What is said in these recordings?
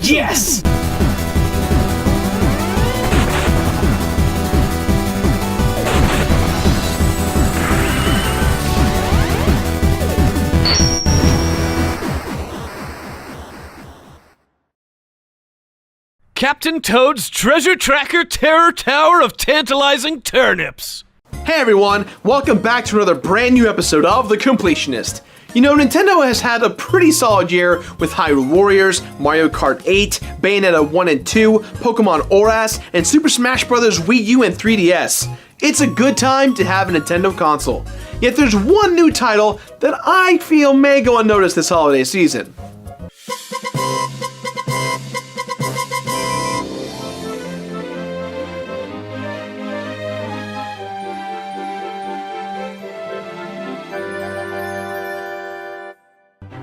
Yes! Captain Toad's Treasure Tracker Terror Tower of Tantalizing Turnips. Hey everyone, welcome back to another brand new episode of The Completionist. You know, Nintendo has had a pretty solid year with Hyrule Warriors, Mario Kart 8, Bayonetta 1 and 2, Pokemon ORAS, and Super Smash Bros. Wii U and 3DS. It's a good time to have a Nintendo console. Yet there's one new title that I feel may go unnoticed this holiday season.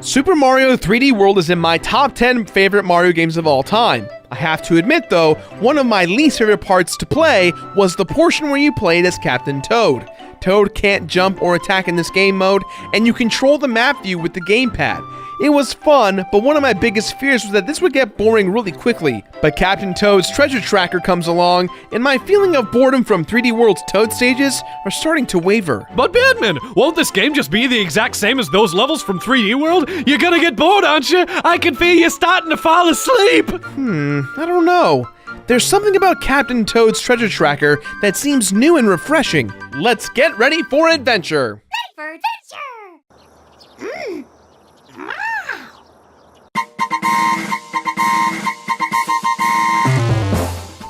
Super Mario 3D World is in my top 10 favorite Mario games of all time. I have to admit though, one of my least favorite parts to play was the portion where you played as Captain Toad. Toad can't jump or attack in this game mode, and you control the map view with the gamepad. It was fun, but one of my biggest fears was that this would get boring really quickly. But Captain Toad's Treasure Tracker comes along, and my feeling of boredom from 3D World's Toad stages are starting to waver. But Batman, won't this game just be the exact same as those levels from 3D World? You're gonna get bored, aren't you? I can feel you starting to fall asleep. I don't know. There's something about Captain Toad's Treasure Tracker that seems new and refreshing. Let's get ready for adventure! Ready for adventure!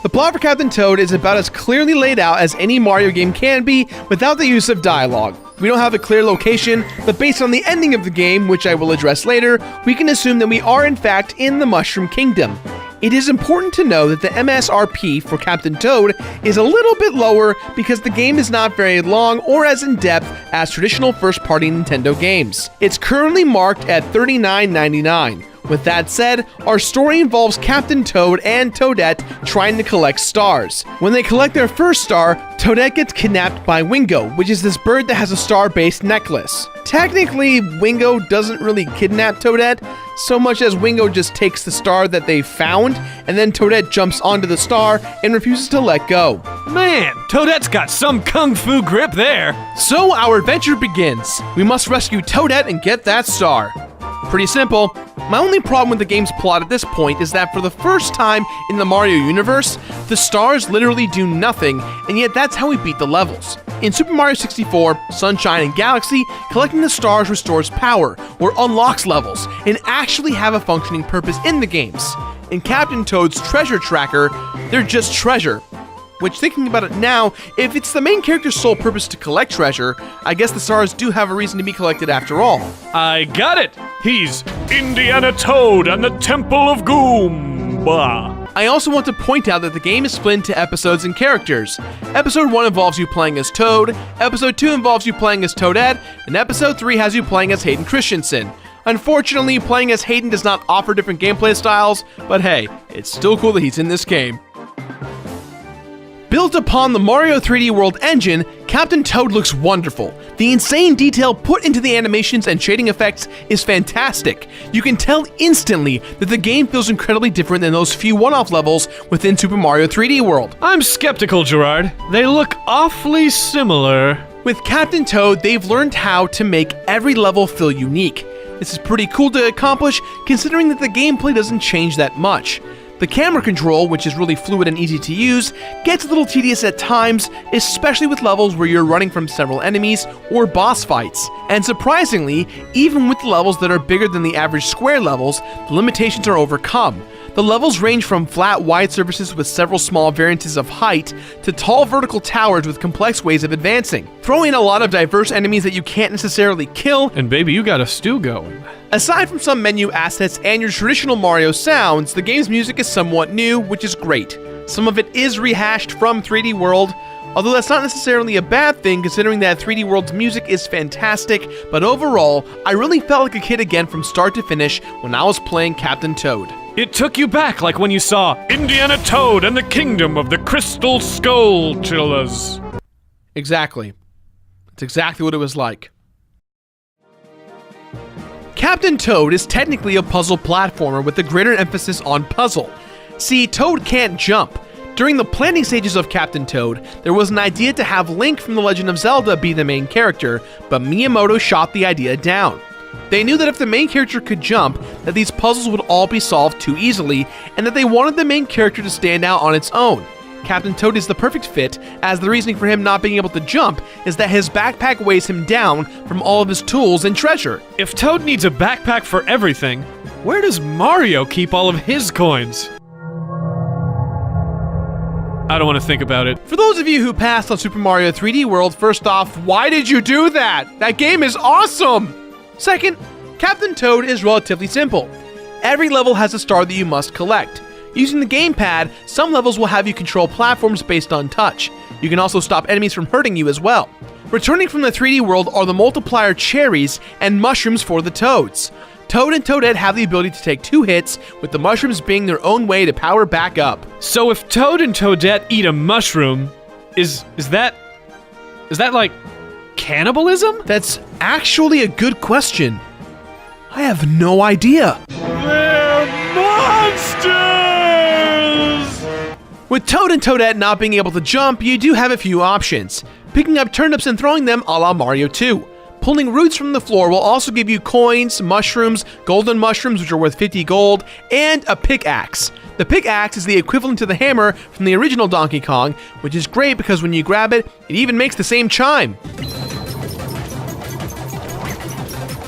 The plot for Captain Toad is about as clearly laid out as any Mario game can be without the use of dialogue. We don't have a clear location, but based on the ending of the game, which I will address later, we can assume that we are in fact in the Mushroom Kingdom. It is important to know that the MSRP for Captain Toad is a little bit lower because the game is not very long or as in-depth as traditional first-party Nintendo games. It's currently marked at $39.99. With that said, our story involves Captain Toad and Toadette trying to collect stars. When they collect their first star, Toadette gets kidnapped by Wingo, which is this bird that has a star-based necklace. Technically, Wingo doesn't really kidnap Toadette, so much as Wingo just takes the star that they found, and then Toadette jumps onto the star and refuses to let go. Man, Toadette's got some kung fu grip there. So our adventure begins. We must rescue Toadette and get that star. Pretty simple. My only problem with the game's plot at this point is that for the first time in the Mario universe, the stars literally do nothing, and yet that's how we beat the levels. In Super Mario 64, Sunshine and Galaxy, collecting the stars restores power, or unlocks levels, and actually have a functioning purpose in the games. In Captain Toad's Treasure Tracker, they're just treasure. Which, thinking about it now, if it's the main character's sole purpose to collect treasure, I guess the stars do have a reason to be collected after all. I got it! He's Indiana Toad and the Temple of Goomba! I also want to point out that the game is split into episodes and characters. Episode 1 involves you playing as Toad, Episode 2 involves you playing as Toadette, and Episode 3 has you playing as Hayden Christensen. Unfortunately, playing as Hayden does not offer different gameplay styles, but hey, it's still cool that he's in this game. Built upon the Mario 3D World engine, Captain Toad looks wonderful. The insane detail put into the animations and shading effects is fantastic. You can tell instantly that the game feels incredibly different than those few one-off levels within Super Mario 3D World. I'm skeptical, Gerard. They look awfully similar. With Captain Toad, they've learned how to make every level feel unique. This is pretty cool to accomplish, considering that the gameplay doesn't change that much. The camera control, which is really fluid and easy to use, gets a little tedious at times, especially with levels where you're running from several enemies or boss fights. And surprisingly, even with the levels that are bigger than the average square levels, the limitations are overcome. The levels range from flat, wide surfaces with several small variances of height to tall vertical towers with complex ways of advancing. Throw in a lot of diverse enemies that you can't necessarily kill, And baby, you got a stew going. Aside from some menu assets and your traditional Mario sounds, the game's music is somewhat new, which is great. Some of it is rehashed from 3D World, although that's not necessarily a bad thing considering that 3D World's music is fantastic, but overall, I really felt like a kid again from start to finish when I was playing Captain Toad. It took you back like when you saw Indiana Toad and the Kingdom of the Crystal Skulltulas. Exactly. That's exactly what it was like. Captain Toad is technically a puzzle platformer with a greater emphasis on puzzle. See, Toad can't jump. During the planning stages of Captain Toad, there was an idea to have Link from The Legend of Zelda be the main character, but Miyamoto shot the idea down. They knew that if the main character could jump, that these puzzles would all be solved too easily, and that they wanted the main character to stand out on its own. Captain Toad is the perfect fit, as the reasoning for him not being able to jump is that his backpack weighs him down from all of his tools and treasure. If Toad needs a backpack for everything, where does Mario keep all of his coins? I don't want to think about it. For those of you who passed on Super Mario 3D World, first off, why did you do that? That game is awesome! Second, Captain Toad is relatively simple. Every level has a star that you must collect. Using the gamepad, some levels will have you control platforms based on touch. You can also stop enemies from hurting you as well. Returning from the 3D world are the multiplier cherries and mushrooms for the Toads. Toad and Toadette have the ability to take 2 hits, with the mushrooms being their own way to power back up. So if Toad and Toadette eat a mushroom, is that like cannibalism? That's actually a good question. I have no idea. They're monsters! With Toad and Toadette not being able to jump, you do have a few options. Picking up turnips and throwing them a la Mario 2. Pulling roots from the floor will also give you coins, mushrooms, golden mushrooms which are worth 50 gold, and a pickaxe. The pickaxe is the equivalent to the hammer from the original Donkey Kong, which is great because when you grab it, it even makes the same chime.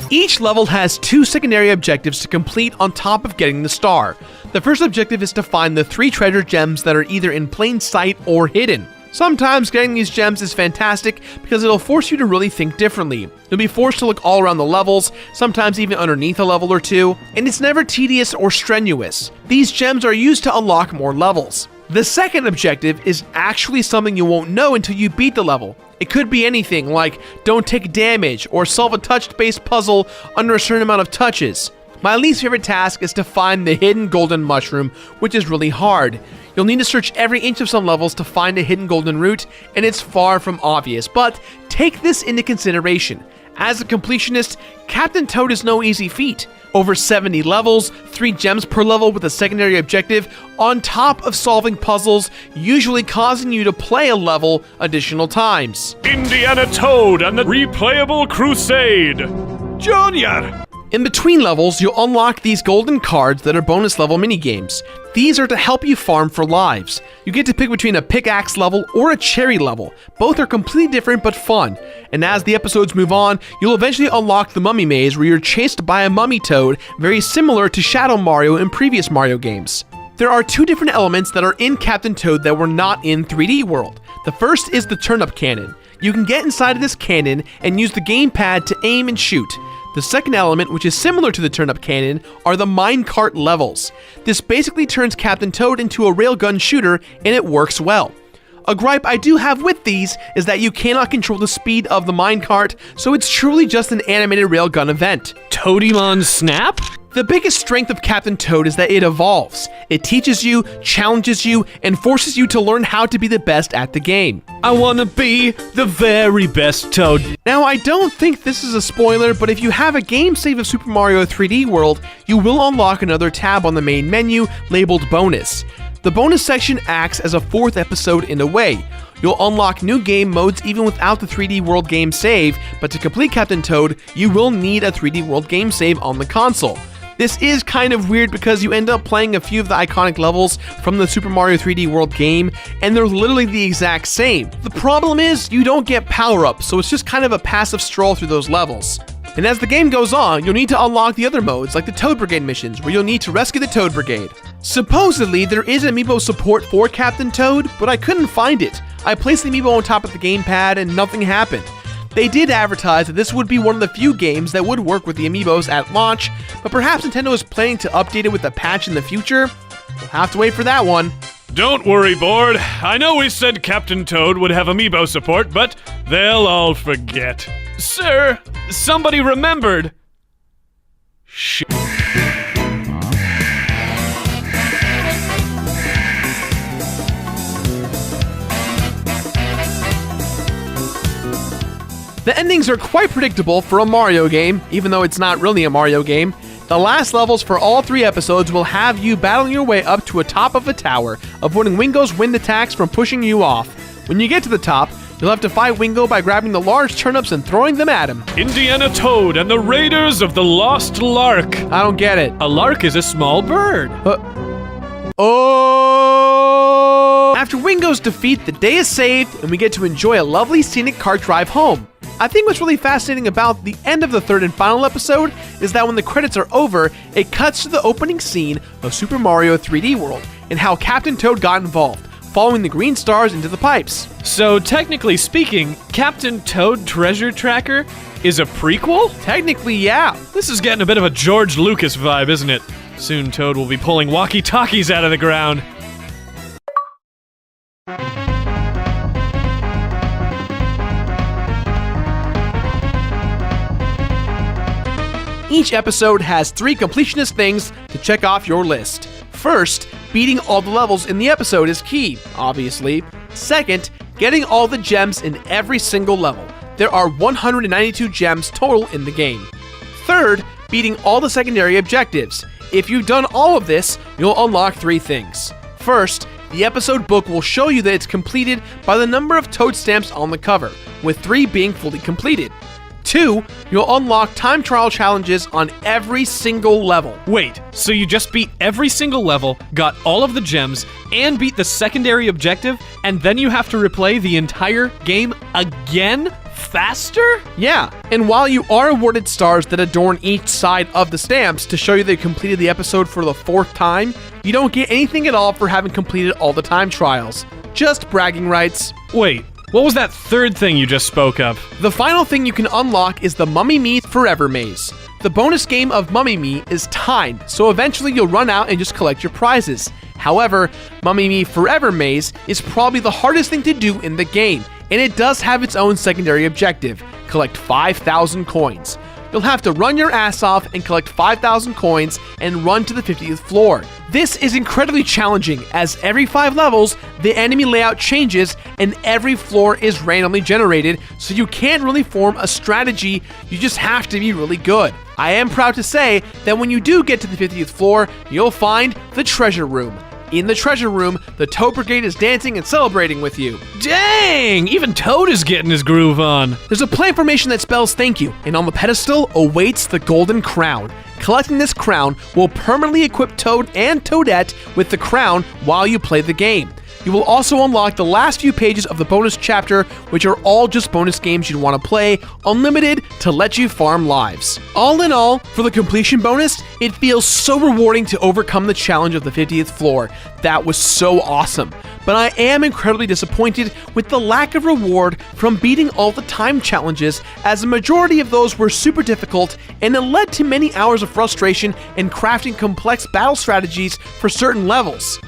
Each level has 2 secondary objectives to complete on top of getting the star. The first objective is to find the 3 treasure gems that are either in plain sight or hidden. Sometimes getting these gems is fantastic because it'll force you to really think differently. You'll be forced to look all around the levels, sometimes even underneath a level or two, and it's never tedious or strenuous. These gems are used to unlock more levels. The second objective is actually something you won't know until you beat the level. It could be anything like don't take damage or solve a touch-based puzzle under a certain amount of touches. My least favorite task is to find the hidden golden mushroom, which is really hard. You'll need to search every inch of some levels to find a hidden golden root, and it's far from obvious, but take this into consideration. As a completionist, Captain Toad is no easy feat. Over 70 levels, 3 gems per level with a secondary objective, on top of solving puzzles, usually causing you to play a level additional times. Indiana Toad and the Replayable Crusade! Junior! In between levels, you'll unlock these golden cards that are bonus level minigames. These are to help you farm for lives. You get to pick between a pickaxe level or a cherry level. Both are completely different but fun. And as the episodes move on, you'll eventually unlock the Mummy Maze where you're chased by a mummy toad, very similar to Shadow Mario in previous Mario games. There are 2 different elements that are in Captain Toad that were not in 3D World. The first is the turnip cannon. You can get inside of this cannon and use the gamepad to aim and shoot. The second element, which is similar to the turnip cannon, are the minecart levels. This basically turns Captain Toad into a railgun shooter, and it works well. A gripe I do have with these is that you cannot control the speed of the minecart, so it's truly just an animated railgun event. Toadymon Snap? The biggest strength of Captain Toad is that it evolves. It teaches you, challenges you, and forces you to learn how to be the best at the game. I wanna be the very best Toad. Now, I don't think this is a spoiler, but if you have a game save of Super Mario 3D World, you will unlock another tab on the main menu labeled Bonus. The bonus section acts as a 4th episode in a way. You'll unlock new game modes even without the 3D World game save, but to complete Captain Toad, you will need a 3D World game save on the console. This is kind of weird because you end up playing a few of the iconic levels from the Super Mario 3D World game, and they're literally the exact same. The problem is, you don't get power-ups, so it's just kind of a passive stroll through those levels. And as the game goes on, you'll need to unlock the other modes, like the Toad Brigade missions, where you'll need to rescue the Toad Brigade. Supposedly, there is amiibo support for Captain Toad, but I couldn't find it. I placed the amiibo on top of the gamepad and nothing happened. They did advertise that this would be one of the few games that would work with the amiibos at launch, but perhaps Nintendo is planning to update it with a patch in the future? We'll have to wait for that one. Don't worry, Board. I know we said Captain Toad would have amiibo support, but they'll all forget. Sir, somebody remembered. Shit. The endings are quite predictable for a Mario game, even though it's not really a Mario game. The last levels for all 3 episodes will have you battling your way up to a top of a tower, avoiding Wingo's wind attacks from pushing you off. When you get to the top, you'll have to fight Wingo by grabbing the large turnips and throwing them at him. Indiana Toad and the Raiders of the Lost Lark. I don't get it. A lark is a small bird. Oh! After Wingo's defeat, the day is saved, and we get to enjoy a lovely scenic car drive home. I think what's really fascinating about the end of the 3rd and final episode is that when the credits are over, it cuts to the opening scene of Super Mario 3D World and how Captain Toad got involved, following the green stars into the pipes. So technically speaking, Captain Toad Treasure Tracker is a prequel? Technically, yeah. This is getting a bit of a George Lucas vibe, isn't it? Soon Toad will be pulling walkie-talkies out of the ground. Each episode has 3 completionist things to check off your list. First, beating all the levels in the episode is key, obviously. Second, getting all the gems in every single level. There are 192 gems total in the game. Third, beating all the secondary objectives. If you've done all of this, you'll unlock 3 things. First, the episode book will show you that it's completed by the number of Toad stamps on the cover, with 3 being fully completed. 2, you'll unlock time trial challenges on every single level. Wait, so you just beat every single level, got all of the gems, and beat the secondary objective, and then you have to replay the entire game again? Faster? Yeah, and while you are awarded stars that adorn each side of the stamps to show you they completed the episode for the 4th time, you don't get anything at all for having completed all the time trials. Just bragging rights. Wait, what was that 3rd thing you just spoke of? The final thing you can unlock is the Mummy Me Forever Maze. The bonus game of Mummy Me is timed, so eventually you'll run out and just collect your prizes. However, Mummy Me Forever Maze is probably the hardest thing to do in the game, and it does have its own secondary objective: collect 5,000 coins. You'll have to run your ass off and collect 5,000 coins and run to the 50th floor. This is incredibly challenging, as every 5 levels, the enemy layout changes and every floor is randomly generated, so you can't really form a strategy, you just have to be really good. I am proud to say that when you do get to the 50th floor, you'll find the treasure room. In the treasure room, the Toad Brigade is dancing and celebrating with you. Dang! Even Toad is getting his groove on. There's a plant formation that spells thank you, and on the pedestal awaits the golden crown. Collecting this crown will permanently equip Toad and Toadette with the crown while you play the game. You will also unlock the last few pages of the bonus chapter, which are all just bonus games you'd want to play, unlimited, to let you farm lives. All in all, for the completion bonus, it feels so rewarding to overcome the challenge of the 50th floor. That was so awesome. But I am incredibly disappointed with the lack of reward from beating all the time challenges, as a majority of those were super difficult, and it led to many hours of frustration in crafting complex battle strategies for certain levels.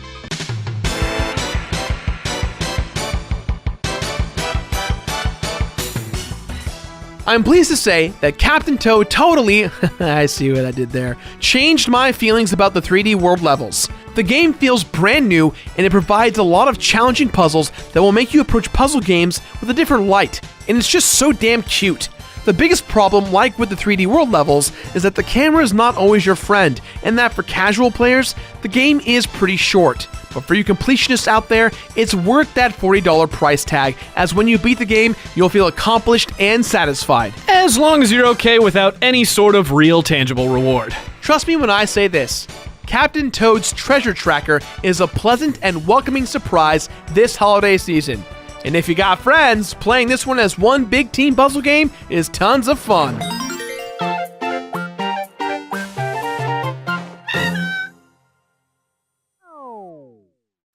I'm pleased to say that Captain Toad totally, I see what I did there, changed my feelings about the 3D World levels. The game feels brand new, and it provides a lot of challenging puzzles that will make you approach puzzle games with a different light, and it's just so damn cute. The biggest problem, like with the 3D World levels, is that the camera is not always your friend, and that for casual players, the game is pretty short. But for you completionists out there, it's worth that $40 price tag, as when you beat the game, you'll feel accomplished and satisfied. As long as you're okay without any sort of real tangible reward. Trust me when I say this. Captain Toad's Treasure Tracker is a pleasant and welcoming surprise this holiday season. And if you got friends, playing this one as one big team puzzle game is tons of fun.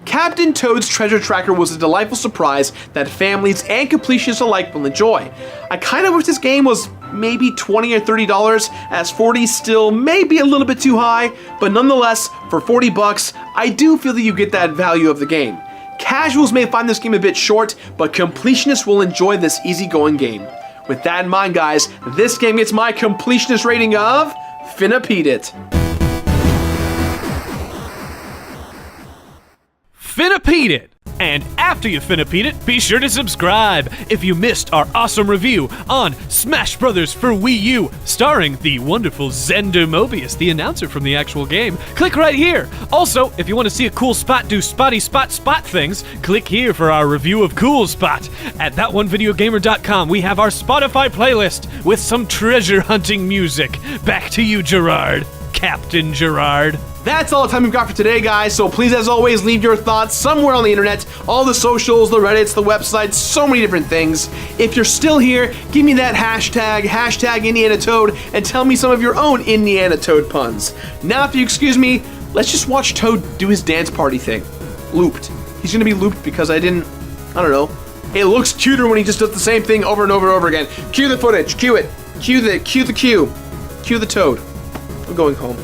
Captain Toad's Treasure Tracker was a delightful surprise that families and completionists alike will enjoy. I kind of wish this game was maybe $20 or $30, as 40 still may be a little bit too high, but nonetheless, for 40 bucks, I do feel that you get that value of the game. Casuals may find this game a bit short, but completionists will enjoy this easygoing game. With that in mind, guys, this game gets my completionist rating of Finna Pete It. Finna Pete It! And after you finna beat it, be sure to subscribe if you missed our awesome review on Smash Brothers for Wii U, starring the wonderful Zender Mobius, the announcer from the actual game. Click right here. Also, if you want to see a cool spot do spotty spot things, click here for our review of Cool Spot. At thatonevideogamer.com, we have our Spotify playlist with some treasure hunting music. Back to you, Gerard. Captain Gerard. That's all the time we've got for today, guys, so please, as always, leave your thoughts somewhere on the internet, all the socials, the Reddits, the websites, so many different things. If you're still here, give me that hashtag Indiana Toad, and tell me some of your own Indiana Toad puns. Now, if you excuse me, let's just watch Toad do his dance party thing. Looped. He's gonna be looped because I don't know. It looks cuter when he just does the same thing over and over and over again. Cue the footage, cue it. Cue the Toad. I'm going home.